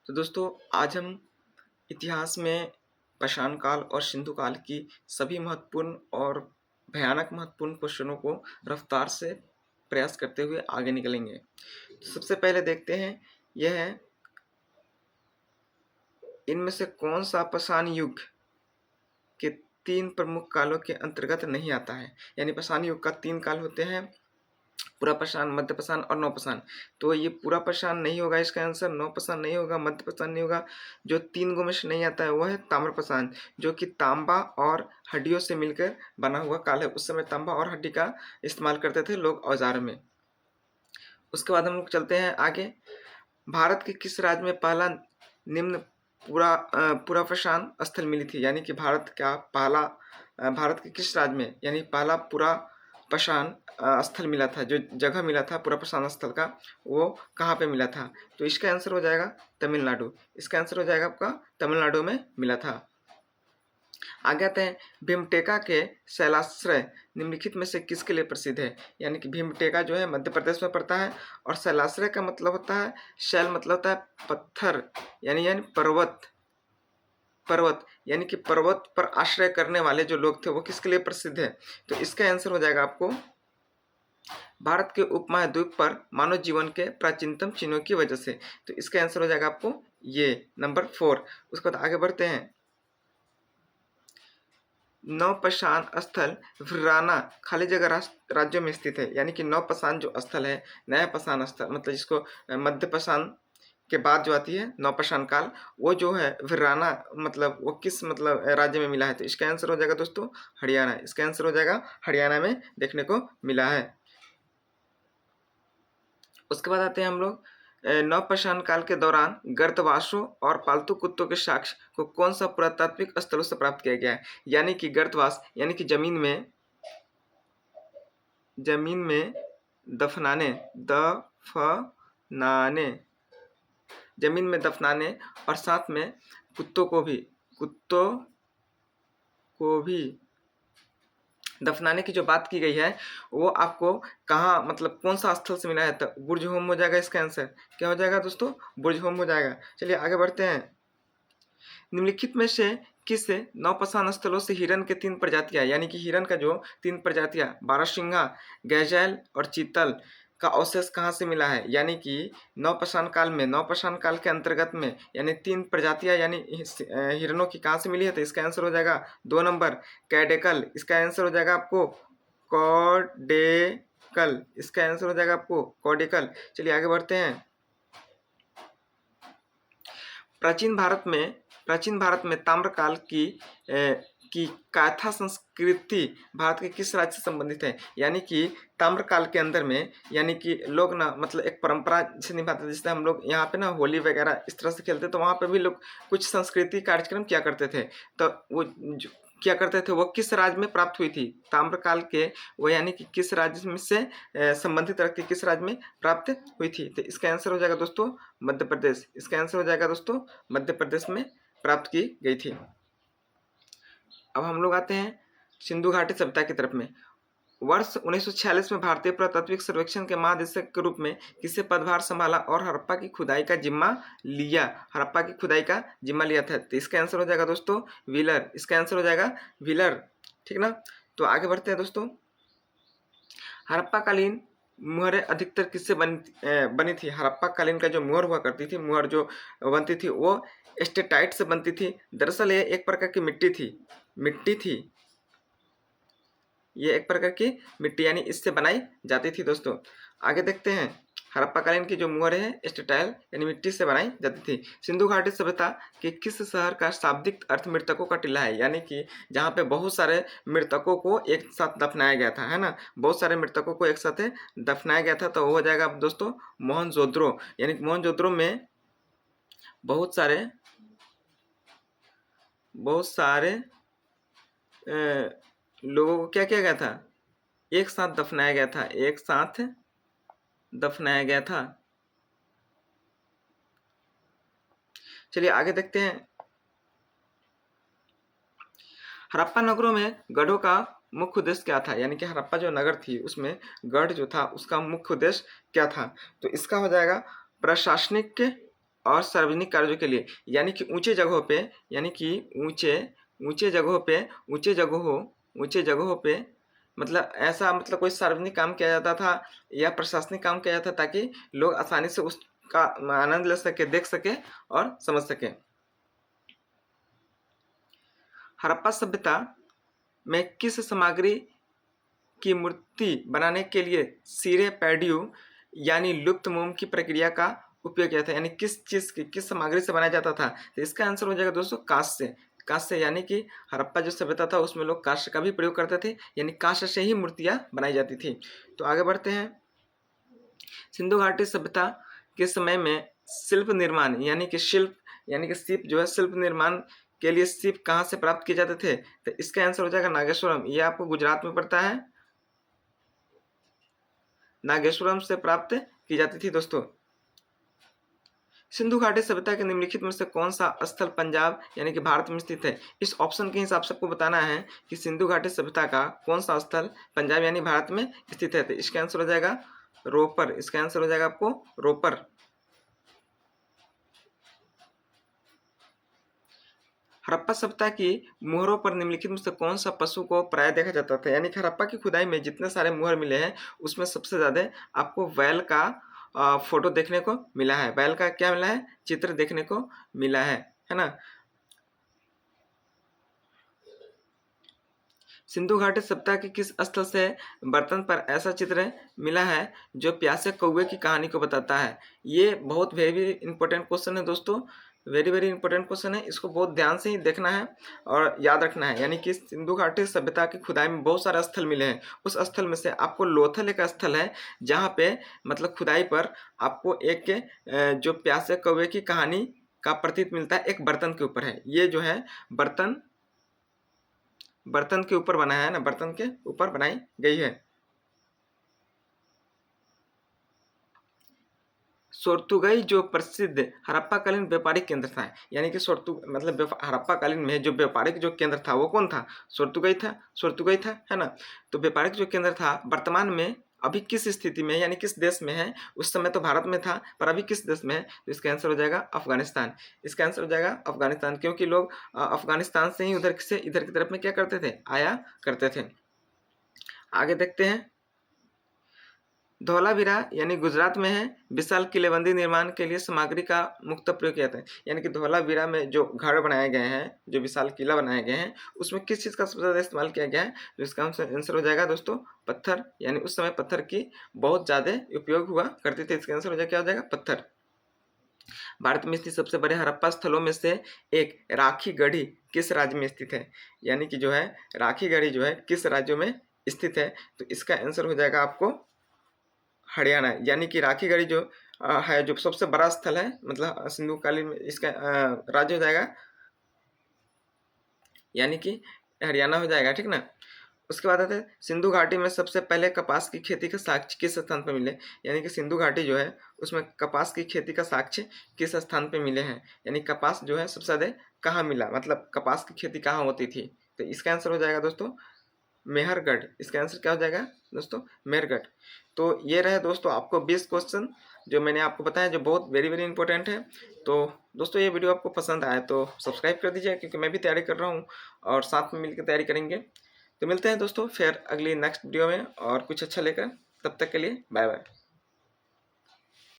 तो दोस्तों आज हम इतिहास में पाषाण काल और सिंधु काल की सभी महत्वपूर्ण और भयानक महत्वपूर्ण क्वेश्चनों को रफ्तार से प्रयास करते हुए आगे निकलेंगे। तो सबसे पहले देखते हैं यह है इनमें से कौन सा पाषाण युग के 3 प्रमुख कालों के अंतर्गत नहीं आता है। यानी पाषाण युग का 3 काल होते हैं, पुरापाषाण, मध्यपाषाण और नवपाषाण। तो ये पुरापाषाण नहीं होगा इसका आंसर, नवपाषाण नहीं होगा, मध्यपाषाण नहीं होगा। जो 3 गो में से नहीं आता है वो है ताम्रपाषाण, जो कि तांबा और हड्डियों से मिलकर बना हुआ काल है। उस समय तांबा और हड्डी का इस्तेमाल करते थे लोग औजार में। उसके बाद हम लोग चलते हैं आगे। भारत के किस राज्य में पहला निम्न पुरापाषाण स्थल मिली थी। यानी कि भारत के किस राज्य में यानी पहला पुरापाषाण स्थल मिला था, जो जगह मिला था पुरापाषाण स्थल का, वो कहाँ पे मिला था। तो इसका आंसर हो जाएगा तमिलनाडु। इसका आंसर हो जाएगा आपका तमिलनाडु में मिला था। आगे आते हैं भीमटेका के शैलाश्रय निम्नलिखित में से किसके लिए प्रसिद्ध है। यानी कि भीमटेका जो है मध्य प्रदेश में पड़ता है, और शैलाश्रय का मतलब होता है, शैल मतलब होता है पत्थर, यानी पर्वत। पर्वत यानी कि पर्वत पर आश्रय करने वाले जो लोग थे वो किसके लिए प्रसिद्ध है। तो इसका आंसर हो जाएगा आपको भारत के उपमहाद्वीप पर मानव जीवन के प्राचीनतम चिन्हों की वजह से। तो इसका आंसर हो जाएगा आपको ये नंबर 4। उसके बाद आगे बढ़ते हैं। नवपाषाण स्थल वीराना खाली जगह राज्यों में स्थित है। यानी कि नवपाषाण जो स्थल है, नया पाषाण स्थल मतलब जिसको मध्यपाषाण के बाद जो आती है नवपाषाण काल, वो जो है वीराना मतलब वो किस मतलब राज्य में मिला है। तो इसका आंसर हो जाएगा दोस्तों हरियाणा। इसका आंसर हो जाएगा हरियाणा में देखने को मिला है। उसके बाद आते हैं हम लोग नवपाषाण काल के दौरान गर्तवासों और पालतू कुत्तों के साक्ष्य को कौन सा पुरातात्विक स्थलों से प्राप्त किया गया है। यानी कि गर्तवास यानी कि जमीन में दफनाने जमीन में दफनाने और साथ में कुत्तों को भी दफनाने की जो बात की गई है वो आपको कहाँ मतलब कौन सा स्थल से मिला है। तो बुर्ज होम हो जाएगा इसका आंसर। क्या हो जाएगा दोस्तों? बुर्ज होम हो जाएगा। चलिए आगे बढ़ते हैं। निम्नलिखित में से किस नवपाषाण स्थलों से हिरण के 3 प्रजातियां यानी कि हिरण का जो 3 प्रजातियां बारहसिंगा, गैजेल और चीतल का अवशेष कहाँ से मिला है। यानी कि नवपाषाण काल के अंतर्गत में यानी 3 प्रजातियां यानी हिरणों की कहाँ से मिली है। तो इसका आंसर हो जाएगा 2 नंबर कैडेकल। इसका आंसर हो जाएगा आपको कॉडेकल। इसका आंसर हो जाएगा आपको कॉडेकल। चलिए आगे बढ़ते हैं। प्राचीन भारत में ताम्रकाल की काथा संस्कृति भारत के किस राज्य से संबंधित है। यानी कि ताम्रकाल के अंदर में यानी कि लोग ना मतलब एक परंपरा से निभाते थे। जैसे हम लोग यहाँ पे ना होली वगैरह इस तरह से खेलते, तो वहाँ पे भी लोग कुछ संस्कृति कार्यक्रम किया करते थे। तो वो क्या करते थे, वो किस राज्य में प्राप्त हुई थी ताम्रकाल के, वो यानी कि किस राज्य में से संबंधित रखती, किस राज्य में प्राप्त हुई थी। तो इसका आंसर हो जाएगा दोस्तों मध्य प्रदेश। इसका आंसर हो जाएगा दोस्तों मध्य प्रदेश में प्राप्त की गई थी। अब हम लोग आते हैं सिंधु घाटी सभ्यता की तरफ में। वर्ष 1946 में भारतीय पुरातात्विक सर्वेक्षण के महानिदेशक के रूप में किसे पदभार संभाला और हड़प्पा की खुदाई का जिम्मा लिया। हड़प्पा की खुदाई का जिम्मा लिया था। तो इसका आंसर हो जाएगा दोस्तों व्हीलर। इसका आंसर हो जाएगा व्हीलर, ठीक ना। तो आगे बढ़ते हैं दोस्तों। हड़प्पा कालीन मुहरें अधिकतर किससे बनी थी। हड़प्पा कालीन का जो मुहर हुआ करती थी, मुहर जो बनती थी वो स्टेटाइट से बनती थी। दरअसल ये एक प्रकार की मिट्टी थी। ये एक प्रकार की मिट्टी यानी इससे बनाई जाती थी दोस्तों। आगे देखते हैं। हड़प्पा कालीन की जो मुहरें हैं स्टेटाइल यानी मिट्टी से बनाई जाती थी। सिंधु घाटी सभ्यता के किस शहर का शाब्दिक अर्थ मृतकों का टीला है। यानी कि जहाँ पे बहुत सारे मृतकों को एक साथ दफनाया गया था, है ना, बहुत सारे मृतकों को एक साथ दफनाया गया था। तो वो हो जाएगा दोस्तों मोहनजोदड़ो। यानी कि मोहनजोदड़ो में बहुत सारे लोगों को क्या किया गया था, एक साथ दफनाया गया था, एक साथ दफनाया गया था। चलिए आगे देखते हैं। हड़प्पा नगरों में गढ़ों का मुख्य उद्देश्य क्या था। यानी कि हड़प्पा जो नगर थी उसमें गढ़ जो था उसका मुख्य उद्देश्य क्या था। तो इसका हो जाएगा प्रशासनिक और सार्वजनिक कार्यों के लिए, यानी कि ऊंचे जगहों पे, यानी कि ऊंचे जगहों पे मतलब ऐसा मतलब कोई सार्वजनिक काम किया जाता था या प्रशासनिक काम किया जाता ताकि लोग आसानी से उसका आनंद ले सके, देख सके और समझ सके। हड़प्पा सभ्यता में किस सामग्री की मूर्ति बनाने के लिए सिरे पैड्यू यानी लुप्त मोम की प्रक्रिया का उपयोग किया था, यानी किस चीज की किस सामग्री से बनाया जाता था? तो इसका आंसर हो जाएगा दोस्तों कांस्य से। कांस्य यानी कि हड़प्पा जो सभ्यता था उसमें लोग कांस्य का भी प्रयोग करते थे, यानी कांस्य से ही मूर्तियां बनाई जाती थी। तो आगे बढ़ते हैं। सिंधु घाटी सभ्यता के समय में शिल्प निर्माण यानी कि शिप जो है शिल्प निर्माण के लिए शिप कहाँ से प्राप्त किए जाते थे? तो इसका आंसर हो जाएगा नागेश्वरम। ये आपको गुजरात में पड़ता है, नागेश्वरम से प्राप्त की जाती थी दोस्तों। सिंधु घाटी सभ्यता के निम्नलिखित में से कौन सा स्थल पंजाब यानी कि भारत में स्थित है? इस ऑप्शन के हिसाब से आपको बताना है कि सिंधु घाटी सभ्यता का कौन सा स्थल पंजाब यानी भारत में स्थित है। तो इसका आंसर हो जाएगा रोपर। इसका आंसर हो जाएगा आपको रोपर। हड़प्पा सभ्यता की मुहरों पर निम्नलिखित में से कौन सा पशु को प्राय देखा जाता था? यानी कि हड़प्पा की खुदाई में जितने सारे मुहर मिले हैं उसमें सबसे ज्यादा आपको बैल का फोटो देखने को मिला है। बैल का क्या मिला है? चित्र देखने को मिला है ना। सिंधु घाटी सभ्यता के किस स्थल से बर्तन पर ऐसा चित्र मिला है जो प्यासे कौवे की कहानी को बताता है? ये बहुत वेरी इंपॉर्टेंट क्वेश्चन है दोस्तों, वेरी इंपॉर्टेंट क्वेश्चन है। इसको बहुत ध्यान से ही देखना है और याद रखना है। यानी कि सिंधु घाटी सभ्यता की खुदाई में बहुत सारे स्थल मिले हैं, उस स्थल में से आपको लोथल एक स्थल है जहाँ पे मतलब खुदाई पर आपको एक जो प्यासे कौवे की कहानी का प्रतीत मिलता है, एक बर्तन के ऊपर है। ये जो है बर्तन के ऊपर बनाया है ना, बर्तन के ऊपर बनाई गई है। सोर्तुगई जो प्रसिद्ध हड़प्पाकालीन व्यापारिक केंद्र था, यानी कि हड़प्पा कालीन में जो व्यापारिक जो केंद्र था वो कौन था? सोर्तुगई था है ना। तो व्यापारिक जो केंद्र था वर्तमान में अभी किस स्थिति में यानी किस देश में है? उस समय तो भारत में था पर अभी किस देश में है? तो इसका आंसर हो जाएगा अफगानिस्तान। इसका आंसर हो जाएगा अफगानिस्तान, क्योंकि लोग अफगानिस्तान से ही उधर से इधर की तरफ में क्या करते थे? आया करते थे। आगे देखते हैं। धौलावीरा यानी गुजरात में है, विशाल किलेबंदी निर्माण के लिए सामग्री का मुक्त प्रयोग किया था। यानी कि धौलावीरा में जो घर बनाए गए हैं, जो विशाल किला बनाए गए हैं, उसमें किस चीज़ का सबसे ज़्यादा इस्तेमाल किया गया है? तो इसका आंसर हो जाएगा दोस्तों पत्थर। यानी उस समय पत्थर की बहुत ज़्यादा उपयोग हुआ करते थे। इसका आंसर हो जाएगा क्या हो जाएगा? पत्थर। भारत में स्थित सबसे बड़े हड़प्पा स्थलों में से एक राखी गढ़ी किस राज्य में स्थित है? यानी कि जो है राखी गढ़ी जो है किस राज्य में स्थित है? तो इसका आंसर हो जाएगा आपको हरियाणा। यानी कि राखी गढ़ी जो है जो सबसे बड़ा स्थल है मतलब सिंधु कालीन में, इसका राज्य हो जाएगा यानी कि हरियाणा हो जाएगा, ठीक ना। उसके बाद आते हैं सिंधु घाटी में सबसे पहले कपास की खेती का साक्ष्य किस स्थान पर मिले? यानी कि सिंधु घाटी जो है उसमें कपास की खेती का साक्ष्य किस स्थान पर मिले हैं? यानी कपास जो है सबसे ज्यादा कहाँ मिला, मतलब कपास की खेती कहाँ होती थी? तो इसका आंसर हो जाएगा दोस्तों मेहरगढ़। इसका आंसर क्या हो जाएगा दोस्तों? मेहरगढ़। तो ये रहे दोस्तों आपको 20 क्वेश्चन जो मैंने आपको बताया, जो बहुत वेरी इंपॉर्टेंट है। तो दोस्तों ये वीडियो आपको पसंद आए तो सब्सक्राइब कर दीजिए, क्योंकि मैं भी तैयारी कर रहा हूँ और साथ में मिलकर तैयारी करेंगे। तो मिलते हैं दोस्तों फिर अगली नेक्स्ट वीडियो में और कुछ अच्छा लेकर। तब तक के लिए बाय बाय।